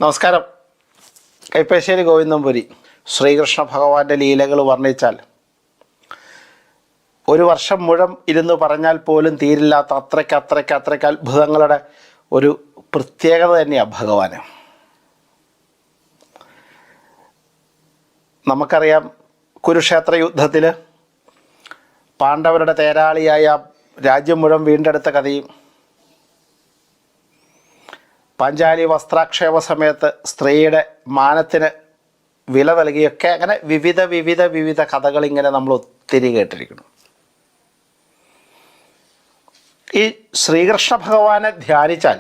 നമസ്കാരം. കൈപ്പശ്ശേരി ഗോവിന്ദംപുരി. ശ്രീകൃഷ്ണ ഭഗവാന്റെ ലീലകൾ വർണ്ണിച്ചാൽ ഒരു വർഷം മുഴുവൻ ഇരുന്ന് പറഞ്ഞാൽ പോലും തീരില്ലാത്ത അത്രയ്ക്ക് അത്ഭുതങ്ങളുടെ ഒരു പ്രത്യേകത തന്നെയാണ് ഭഗവാന്. നമുക്കറിയാം, കുരുക്ഷേത്ര യുദ്ധത്തിൽ പാണ്ഡവരുടെ തേരാളിയായ രാജ്യം മുഴുവൻ വീണ്ടെടുത്ത കഥയും, പാഞ്ചാലി വസ്ത്രാക്ഷേപ സമയത്ത് സ്ത്രീയുടെ മാനത്തിന് വില നൽകിയൊക്കെ, അങ്ങനെ വിവിധ കഥകൾ ഇങ്ങനെ നമ്മൾ ഒത്തിരി കേട്ടിരിക്കുന്നു. ഈ ശ്രീകൃഷ്ണ ഭഗവാനെ ധ്യാനിച്ചാൽ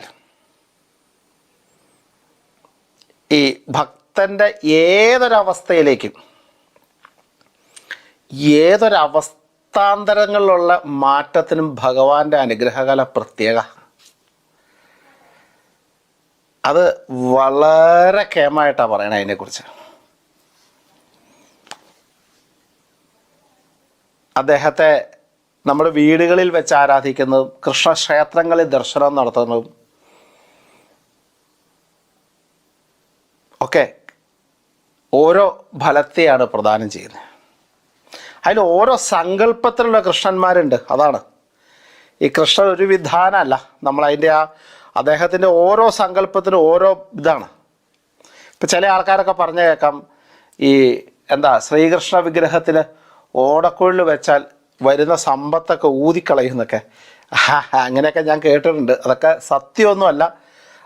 ഈ ഭക്തൻ്റെ ഏതൊരവസ്ഥയിലേക്കും ഏതൊരവസ്ഥാന്തരങ്ങളിലുള്ള മാറ്റത്തിനും ഭഗവാന്റെ അനുഗ്രഹകല പ്രത്യേക. അത് വളരെ കേമായിട്ടാണ് പറയണത്. അതിനെക്കുറിച്ച് അദ്ദേഹത്തെ നമ്മുടെ വീടുകളിൽ വെച്ച് ആരാധിക്കുന്നതും കൃഷ്ണക്ഷേത്രങ്ങളിൽ ദർശനം നടത്തുന്നതും ഒക്കെ ഓരോ ഫലത്തെയാണ് പ്രദാനം ചെയ്യുന്നത്. അതിൽ ഓരോ സങ്കല്പത്തിലുള്ള കൃഷ്ണന്മാരുണ്ട്. അതാണ് ഈ കൃഷ്ണൻ ഒരു വിധാനമല്ല. നമ്മളതിൻ്റെ അദ്ദേഹത്തിൻ്റെ ഓരോ സങ്കല്പത്തിനും ഓരോ ഇതാണ്. ഇപ്പം ചില ആൾക്കാരൊക്കെ പറഞ്ഞു കേൾക്കാം, ഈ ശ്രീകൃഷ്ണ വിഗ്രഹത്തിൽ ഓടക്കുഴൽ വെച്ചാൽ വരുന്ന സമ്പത്തൊക്കെ ഊതിക്കളയുന്നൊക്കെ. അങ്ങനെയൊക്കെ ഞാൻ കേട്ടിട്ടുണ്ട്. അതൊക്കെ സത്യമൊന്നുമല്ല.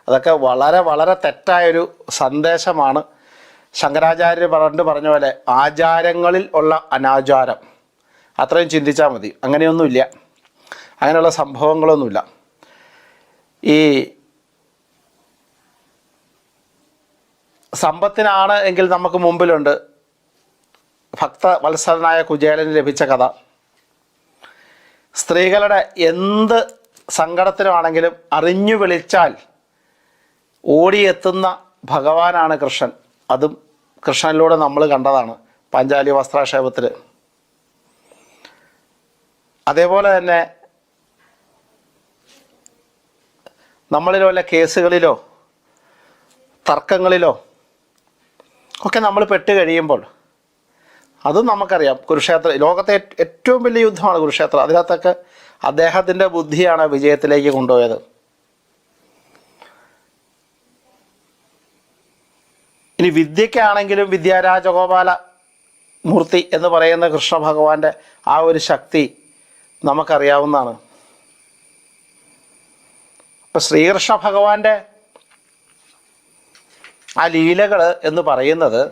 അതൊക്കെ വളരെ തെറ്റായൊരു സന്ദേശമാണ്. ശങ്കരാചാര്യർ പറഞ്ഞ പോലെ ആചാരങ്ങളിൽ ഉള്ള അനാചാരം, അത്രയും ചിന്തിച്ചാൽ മതി. അങ്ങനെയൊന്നുമില്ല, അങ്ങനെയുള്ള സംഭവങ്ങളൊന്നുമില്ല. ഈ സമ്പത്തിനാണ് എങ്കിൽ നമുക്ക് മുമ്പിലുണ്ട് ഭക്തവത്സലനായ കുചേലന് ലഭിച്ച കഥ. സ്ത്രീകളുടെ എന്ത് സങ്കടത്തിലാണെങ്കിലും അറിഞ്ഞു വിളിച്ചാൽ ഓടിയെത്തുന്ന ഭഗവാനാണ് കൃഷ്ണൻ. അതും കൃഷ്ണനിലൂടെ നമ്മൾ കണ്ടതാണ് പാഞ്ചാലി വസ്ത്രാക്ഷേപത്തിൽ. അതേപോലെ തന്നെ നമ്മളിൽ വല്ല കേസുകളിലോ തർക്കങ്ങളിലോ ഒക്കെ നമ്മൾ പെട്ട് കഴിയുമ്പോൾ, അതും നമുക്കറിയാം, ലോകത്തെ ഏറ്റവും വലിയ യുദ്ധമാണ് കുരുക്ഷേത്രം. അതിനകത്തൊക്കെ അദ്ദേഹത്തിൻ്റെ ബുദ്ധിയാണ് വിജയത്തിലേക്ക് കൊണ്ടുപോയത്. ഇനി വിദ്യയ്ക്കാണെങ്കിലും വിദ്യാരാജഗോപാല മൂർത്തി എന്ന് പറയുന്ന കൃഷ്ണ ഭഗവാന്റെ ആ ഒരു ശക്തി നമുക്കറിയാവുന്നതാണ്. ഇപ്പം ശ്രീകൃഷ്ണ ഭഗവാന്റെ ആ ലീലകൾ എന്ന് പറയുന്നത്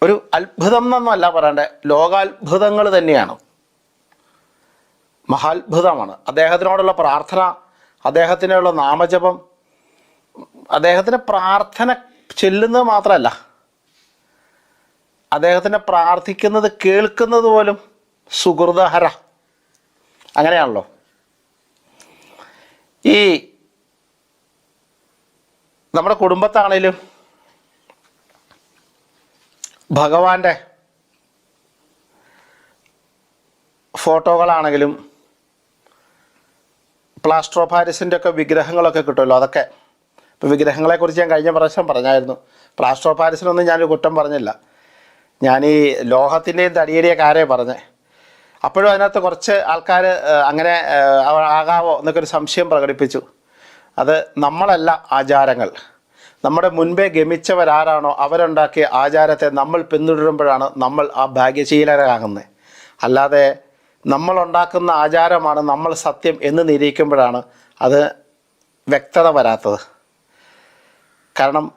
ഒരു അത്ഭുതം എന്നൊന്നുമല്ല പറയണ്ടേ, ലോകാത്ഭുതങ്ങൾ തന്നെയാണ്. മഹാത്ഭുതമാണ്. അദ്ദേഹത്തിനോടുള്ള പ്രാർത്ഥന, അദ്ദേഹത്തിനുള്ള നാമജപം, അദ്ദേഹത്തിൻ്റെ പ്രാർത്ഥന ചെല്ലുന്നത് മാത്രമല്ല, അദ്ദേഹത്തിനെ പ്രാർത്ഥിക്കുന്നത് കേൾക്കുന്നത് പോലും സുഹൃതഹര. അങ്ങനെയാണല്ലോ. ഈ നമ്മുടെ കുടുംബത്താണേലും ഭഗവാന്റെ ഫോട്ടോകളാണെങ്കിലും പ്ലാസ്റ്റർ ഓഫ് പാരീസിൻ്റെ ഒക്കെ വിഗ്രഹങ്ങളൊക്കെ കിട്ടുമല്ലോ. അതൊക്കെ ഇപ്പോൾ വിഗ്രഹങ്ങളെക്കുറിച്ച് ഞാൻ കഴിഞ്ഞ പ്രാവശ്യം പറഞ്ഞായിരുന്നു. പ്ലാസ്റ്റർ ഓഫ് പാരീസിനൊന്നും ഞാനൊരു കുറ്റം പറഞ്ഞില്ല. ഞാൻ ഈ ലോഹത്തിൻ്റെയും തടിയുടെയും കാര്യമാണ് പറഞ്ഞത്. അപ്പോഴും അതിനകത്ത് കുറച്ച് ആൾക്കാർ അങ്ങനെ ആകാവോ എന്നൊക്കെ ഒരു സംശയം പ്രകടിപ്പിച്ചു. അത് നമ്മളല്ല ആചാരങ്ങൾ. നമ്മുടെ മുൻപേ ഗമിച്ചവരാരാണോ അവരുണ്ടാക്കിയ ആചാരത്തെ നമ്മൾ പിന്തുടരുമ്പോഴാണ് നമ്മൾ ആ ഭാഗ്യശീലരാകുന്നത്. അല്ലാതെ നമ്മളുണ്ടാക്കുന്ന ആചാരമാണ് നമ്മൾ സത്യം എന്ന് നിരീക്കുമ്പോഴാണ് അത് വ്യക്തത വരാത്തത്. കാരണം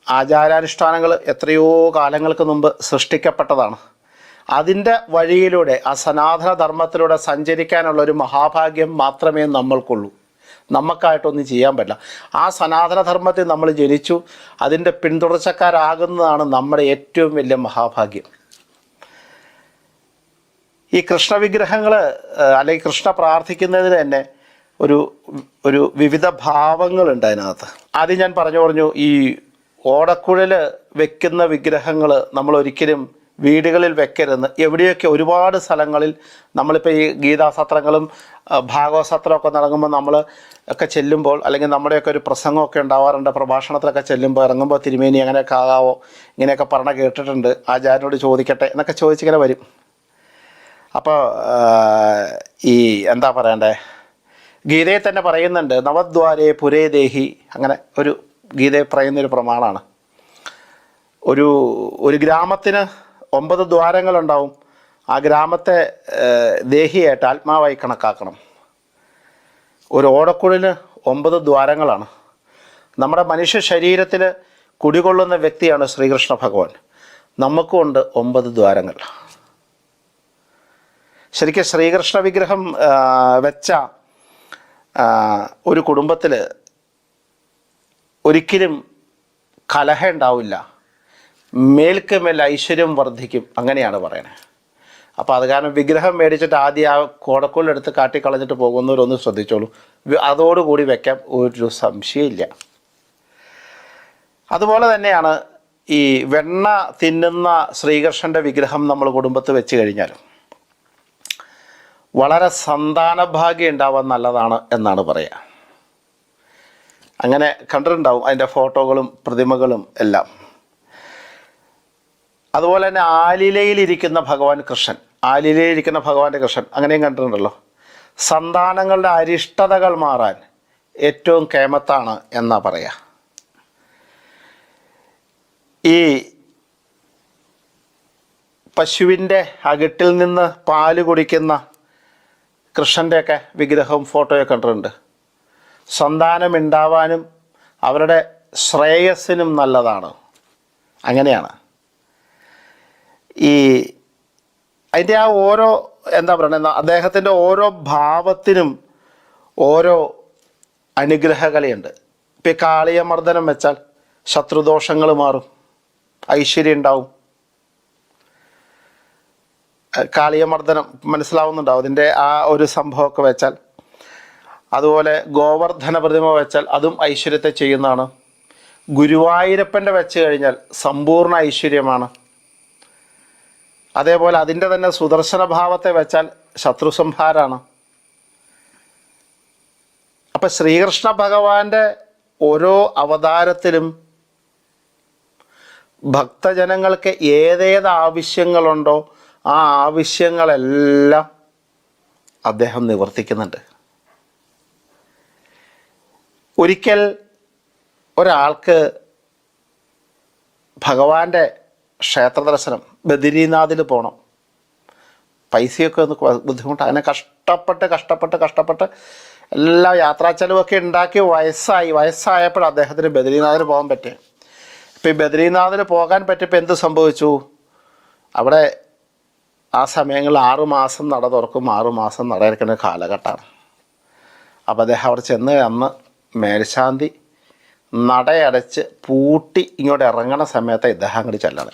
ആചാരാനുഷ്ഠാനങ്ങൾ എത്രയോ കാലങ്ങൾക്ക് മുമ്പ് സൃഷ്ടിക്കപ്പെട്ടതാണ്. അതിൻ്റെ വഴിയിലൂടെ, ആ സനാതന ധർമ്മത്തിലൂടെ സഞ്ചരിക്കാനുള്ളൊരു മഹാഭാഗ്യം മാത്രമേ നമ്മൾക്കുള്ളൂ. നമുക്കായിട്ടൊന്നും ചെയ്യാൻ പറ്റില്ല. ആ സനാതനധർമ്മത്തിൽ നമ്മൾ ജനിച്ചു, അതിൻ്റെ പിന്തുടർച്ചക്കാരാകുന്നതാണ് നമ്മുടെ ഏറ്റവും വലിയ മഹാഭാഗ്യം. ഈ കൃഷ്ണവിഗ്രഹങ്ങൾ അല്ലെങ്കിൽ കൃഷ്ണ പ്രാർത്ഥിക്കുന്നതിന് തന്നെ ഒരു വിവിധ ഭാവങ്ങളുണ്ട് അതിനകത്ത്. ആദ്യം ഞാൻ പറഞ്ഞു ഈ ഓടക്കുഴൽ വെക്കുന്ന വിഗ്രഹങ്ങൾ നമ്മൾ ഒരിക്കലും വീടുകളിൽ വെക്കരുതെന്ന് എവിടെയൊക്കെ ഒരുപാട് സ്ഥലങ്ങളിൽ നമ്മളിപ്പോൾ ഈ ഗീതാസത്രങ്ങളും ഭാഗവതസത്രമൊക്കെ നടക്കുമ്പോൾ നമ്മൾ ഒക്കെ ചെല്ലുമ്പോൾ, അല്ലെങ്കിൽ നമ്മുടെയൊക്കെ ഒരു പ്രസംഗമൊക്കെ ഉണ്ടാവാറുണ്ട്, പ്രഭാഷണത്തിലൊക്കെ ചെല്ലുമ്പോൾ ഇറങ്ങുമ്പോൾ തിരുമേനി അങ്ങനെയൊക്കെ ആകാവോ, ഇങ്ങനെയൊക്കെ പറഞ്ഞ കേട്ടിട്ടുണ്ട്, ആചാര്യനോട് ചോദിക്കട്ടെ എന്നൊക്കെ ചോദിച്ചിങ്ങനെ വരും. അപ്പോൾ ഈ എന്താ പറയണ്ടേ, ഗീതയിൽ തന്നെ പറയുന്നുണ്ട്, നവദ്വാരേ പുരേ ദേഹി, അങ്ങനെ ഒരു ഗീതയിൽ പറയുന്നൊരു പ്രമാണമാണ്. ഒരു ഗ്രാമത്തിന് 9 ദ്വാരങ്ങളുണ്ടാവും. ആ ഗ്രാമത്തെ ദേഹിയായിട്ട് ആത്മാവായി കണക്കാക്കണം. ഒരു ഓടക്കുഴലിന് 9 ദ്വാരങ്ങളാണ്. നമ്മുടെ മനുഷ്യ ശരീരത്തിൽ കുടികൊള്ളുന്ന വ്യക്തിയാണ് ശ്രീകൃഷ്ണ ഭഗവാൻ. നമുക്കുമുണ്ട് 9 ദ്വാരങ്ങൾ. ശരിക്കും ശ്രീകൃഷ്ണ വിഗ്രഹം വെച്ച ഒരു കുടുംബത്തിൽ ഒരിക്കലും കലഹം ഉണ്ടാവില്ല, മേൽക്ക് മേൽ ഐശ്വര്യം വർദ്ധിക്കും, അങ്ങനെയാണ് പറയണത്. അപ്പോൾ അത് കാരണം വിഗ്രഹം മേടിച്ചിട്ട് ആദ്യം ആ കോടക്കുള്ളെടുത്ത് കാട്ടിക്കളഞ്ഞിട്ട് പോകുന്നവരൊന്ന് ശ്രദ്ധിച്ചോളൂ, അതോടുകൂടി വയ്ക്കാൻ ഒരു സംശയമില്ല. അതുപോലെ തന്നെയാണ് ഈ വെണ്ണ തിന്നുന്ന ശ്രീകൃഷ്ണൻ്റെ വിഗ്രഹം നമ്മൾ കുടുംബത്ത് വെച്ച് കഴിഞ്ഞാലും വളരെ സന്താനഭാഗ്യം ഉണ്ടാവാൻ നല്ലതാണ് എന്നാണ് പറയുക. അങ്ങനെ കണ്ടിട്ടുണ്ടാവും അതിൻ്റെ ഫോട്ടോകളും പ്രതിമകളും എല്ലാം. അതുപോലെ തന്നെ ആലിലയിലിരിക്കുന്ന ഭഗവാൻ കൃഷ്ണൻ, ആലിലയിലിരിക്കുന്ന ഭഗവാന്റെ കൃഷ്ണൻ അങ്ങനെയും കണ്ടിട്ടുണ്ടല്ലോ. സന്താനങ്ങളുടെ അരിഷ്ടതകൾ മാറാൻ ഏറ്റവും കേമത്താണ് എന്നാ പറയുക. ഈ പശുവിൻ്റെ അകിട്ടിൽ നിന്ന് പാല് കുടിക്കുന്ന കൃഷ്ണൻ്റെയൊക്കെ വിഗ്രഹവും ഫോട്ടോയൊക്കെ കണ്ടിട്ടുണ്ട്. സന്താനമുണ്ടാവാനും അവരുടെ ശ്രേയസ്സിനും നല്ലതാണ്. അങ്ങനെയാണ് ഈ അതിൻ്റെ ആ ഓരോ എന്താ പറയുക, അദ്ദേഹത്തിൻ്റെ ഓരോ ഭാവത്തിനും ഓരോ അനുഗ്രഹകലയുണ്ട്. ഇപ്പം ഈ കാളിയമർദ്ദനം വെച്ചാൽ ശത്രുദോഷങ്ങൾ മാറും, ഐശ്വര്യം ഉണ്ടാവും. കാളിയമർദ്ദനം മനസ്സിലാവുന്നുണ്ടാവും അതിൻ്റെ ആ ഒരു സംഭവമൊക്കെ വെച്ചാൽ. അതുപോലെ ഗോവർദ്ധന പ്രതിമ വെച്ചാൽ അതും ഐശ്വര്യത്തെ ചെയ്യുന്നതാണ്. ഗുരുവായൂരപ്പൻ്റെ വെച്ച് കഴിഞ്ഞാൽ സമ്പൂർണ്ണ ഐശ്വര്യമാണ്. അതേപോലെ അതിൻ്റെ തന്നെ സുദർശന ഭാവത്തെ വെച്ചാൽ ശത്രു സംഹാരമാണ്. അപ്പം ശ്രീകൃഷ്ണ ഭഗവാന്റെ ഓരോ അവതാരത്തിലും ഭക്തജനങ്ങൾക്ക് ഏതേത് ആവശ്യങ്ങളുണ്ടോ ആ ആവശ്യങ്ങളെല്ലാം അദ്ദേഹം നിവർത്തിക്കുന്നുണ്ട്. ഒരിക്കൽ ഒരാൾക്ക് ഭഗവാന്റെ ക്ഷേത്ര ദർശനം ബദരീനാഥിൽ പോകണം. പൈസയൊക്കെ ഒന്ന് ബുദ്ധിമുട്ടാണ്. അങ്ങനെ കഷ്ടപ്പെട്ട് എല്ലാ യാത്രാ ചെലവൊക്കെ ഉണ്ടാക്കി വയസ്സായപ്പോൾ അദ്ദേഹത്തിന് ബദരീനാഥിന് പോകാൻ പറ്റി. ഇപ്പോൾ ഈ ബദരീനാഥിന് പോകാൻ പറ്റിയപ്പോൾ എന്ത് സംഭവിച്ചു? അവിടെ ആ സമയങ്ങളിൽ 6 മാസം നട തുറക്കും, 6 മാസം നട അടയ്ക്കുന്ന കാലഘട്ടമാണ്. അപ്പോൾ അദ്ദേഹം അവിടെ ചെന്ന് അന്ന് മേൽശാന്തി നടയടച്ച് പൂട്ടി ഇങ്ങോട്ട് ഇറങ്ങണ സമയത്ത് ഇദ്ദേഹം അങ്ങോട്ട് ചെല്ലണേ.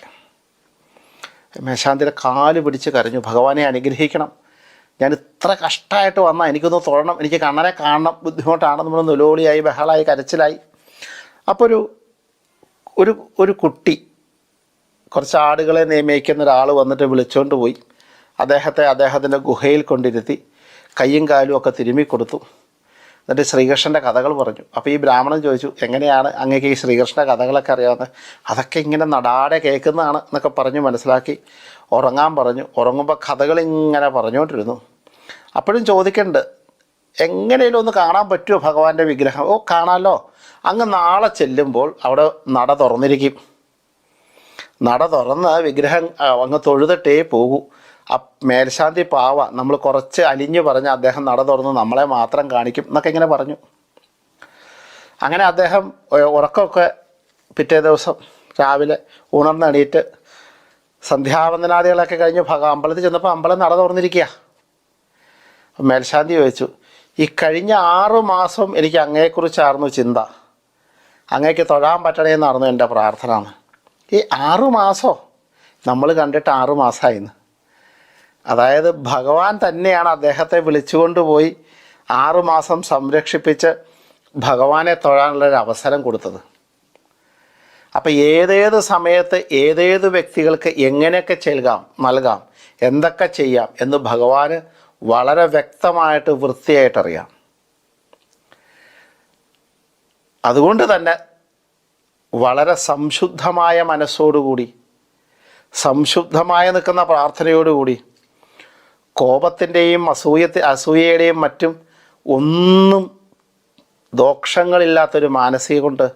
മേൽശാന്തിയുടെ കാല് പിടിച്ച് കരഞ്ഞു, ഭഗവാനെ അനുഗ്രഹിക്കണം, ഞാൻ ഇത്ര കഷ്ടമായിട്ട് വന്നാൽ എനിക്കൊന്ന് തൊഴണം, എനിക്ക് കണ്ണനെ കാണണം, ബുദ്ധിമുട്ടാണ്. നമ്മൾ നുലോളിയായി ബഹളായി കരച്ചിലായി. അപ്പോൾ ഒരു കുട്ടി, കുറച്ച് ആടുകളെ നിയമിക്കുന്ന ഒരാൾ വന്നിട്ട് വിളിച്ചുകൊണ്ട് പോയി അദ്ദേഹത്തിൻ്റെ ഗുഹയിൽ കൊണ്ടിരുത്തി കയ്യും കാലും ഒക്കെ തിരുമ്മി കൊടുത്തു. എന്നിട്ട് ശ്രീകൃഷ്ണൻ്റെ കഥകൾ പറഞ്ഞു. അപ്പോൾ ഈ ബ്രാഹ്മണൻ ചോദിച്ചു, എങ്ങനെയാണ് അങ്ങേക്ക് ഈ ശ്രീകൃഷ്ണ കഥകളൊക്കെ അറിയാവുന്നത്? അതൊക്കെ ഇങ്ങനെ നടാടെ കേൾക്കുന്നതാണ് എന്നൊക്കെ പറഞ്ഞ് മനസ്സിലാക്കി ഉറങ്ങാൻ പറഞ്ഞു. ഉറങ്ങുമ്പോൾ കഥകളിങ്ങനെ പറഞ്ഞുകൊണ്ടിരുന്നു. അപ്പോഴും ചോദിക്കുന്നുണ്ട്, എങ്ങനെയും ഒന്ന് കാണാൻ പറ്റുമോ ഭഗവാന്റെ വിഗ്രഹം? ഓ കാണാമല്ലോ, അങ്ങ് നാളെ ചെല്ലുമ്പോൾ അവിടെ നട തുറന്നിരിക്കും. നട തുറന്ന് വിഗ്രഹം അങ്ങ് തൊഴുതിട്ടേ പോകൂ. മേൽശാന്തി പാവ, നമ്മൾ കുറച്ച് അലിഞ്ഞു പറഞ്ഞ് അദ്ദേഹം നട തുറന്ന് നമ്മളെ മാത്രം കാണിക്കും എന്നൊക്കെ ഇങ്ങനെ പറഞ്ഞു. അങ്ങനെ അദ്ദേഹം ഉറക്കമൊക്കെ പിറ്റേ ദിവസം രാവിലെ ഉണർന്നെണീറ്റ് സന്ധ്യാവന്ദനാദികളൊക്കെ കഴിഞ്ഞ് അമ്പലത്തിൽ ചെന്നപ്പോൾ അമ്പലം നട തുറന്നിരിക്കുക. മേൽശാന്തി ചോദിച്ചു, ഈ കഴിഞ്ഞ 6 മാസം എനിക്ക് അങ്ങയെക്കുറിച്ചായിരുന്നു ചിന്ത, അങ്ങേക്ക് തൊഴാൻ പറ്റണേന്നായിരുന്നു എൻ്റെ പ്രാർത്ഥന. ഈ 6 മാസമോ? നമ്മൾ കണ്ടിട്ട് 6 മാസമായിന്ന്. അതായത് ഭഗവാൻ തന്നെയാണ് അദ്ദേഹത്തെ വിളിച്ചുകൊണ്ടുപോയി 6 മാസം സംരക്ഷിപ്പിച്ച് ഭഗവാനെ തൊഴാനുള്ളൊരു അവസരം കൊടുത്തത്. അപ്പം ഏതേത് സമയത്ത് ഏതേത് വ്യക്തികൾക്ക് എങ്ങനെയൊക്കെ നൽകാം, എന്തൊക്കെ ചെയ്യാം എന്ന് ഭഗവാന് വളരെ വ്യക്തമായിട്ട് വൃത്തിയായിട്ടറിയാം. അതുകൊണ്ട് തന്നെ വളരെ സംശുദ്ധമായ മനസ്സോടുകൂടി, സംശുദ്ധമായ നിൽക്കുന്ന പ്രാർത്ഥനയോടുകൂടി, കോപത്തിൻ്റെയും അസൂയയുടെയും മറ്റും ഒന്നും ദോഷങ്ങളില്ലാത്തൊരു മാനസിക കൊണ്ട്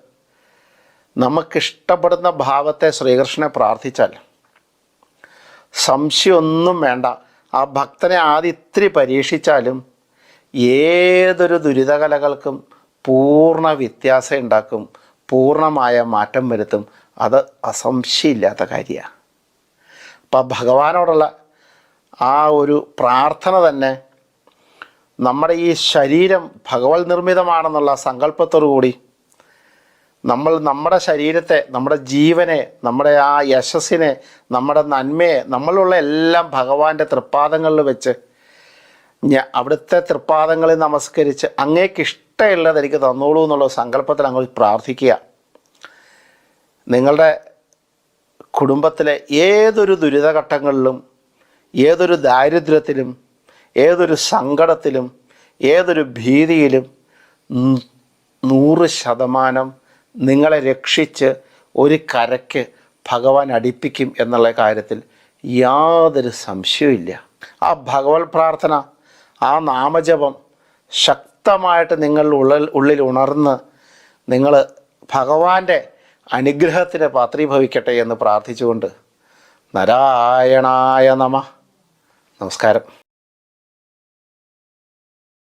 നമുക്കിഷ്ടപ്പെടുന്ന ഭാവത്തെ ശ്രീകൃഷ്ണനെ പ്രാർത്ഥിച്ചാൽ സംശയമൊന്നും വേണ്ട. ആ ഭക്തനെ ആദ്യം ഇത്തിരി പരീക്ഷിച്ചാലും ഏതൊരു ദുരിതകലകൾക്കും പൂർണ്ണ വ്യത്യാസം ഉണ്ടാക്കും, പൂർണ്ണമായ മാറ്റം വരുത്തും. അത് അസംശയമില്ലാത്ത കാര്യമാണ്. അപ്പം ഭഗവാനോടുള്ള ആ ഒരു പ്രാർത്ഥന തന്നെ നമ്മുടെ ഈ ശരീരം ഭഗവത് നിർമ്മിതമാണെന്നുള്ള സങ്കല്പത്തോടു കൂടി നമ്മുടെ ശരീരത്തെ, നമ്മുടെ ജീവനെ, നമ്മുടെ ആ യശസ്സിനെ, നമ്മുടെ നന്മയെ, നമ്മളുള്ള എല്ലാം ഭഗവാന്റെ തൃപ്പാദങ്ങളിൽ വെച്ച് അവിടുത്തെ തൃപ്പാദങ്ങളിൽ നമസ്കരിച്ച് അങ്ങേക്കിഷ്ടമുള്ളത് എനിക്ക് തന്നോളൂ എന്നുള്ള സങ്കല്പത്തിൽ അങ്ങ് പ്രാർത്ഥിക്കുക. നിങ്ങളുടെ കുടുംബത്തിലെ ഏതൊരു ദുരിതഘട്ടങ്ങളിലും, ഏതൊരു ദാരിദ്ര്യത്തിലും, ഏതൊരു സങ്കടത്തിലും, ഏതൊരു ഭീതിയിലും 100% നിങ്ങളെ രക്ഷിച്ച് ഒരു കരയ്ക്ക് ഭഗവാൻ അടുപ്പിക്കും എന്നുള്ള കാര്യത്തിൽ യാതൊരു സംശയവുമില്ല. ആ ഭഗവത് പ്രാർത്ഥന, ആ നാമജപം ശക്തമായിട്ട് നിങ്ങളുടെ ഉള്ളിൽ ഉണർന്ന് നിങ്ങൾ ഭഗവാന്റെ അനുഗ്രഹത്തിന് പാത്രീഭവിക്കട്ടെ എന്ന് പ്രാർത്ഥിച്ചുകൊണ്ട് നാരായണായ നമഃ. നമസ്കാരം.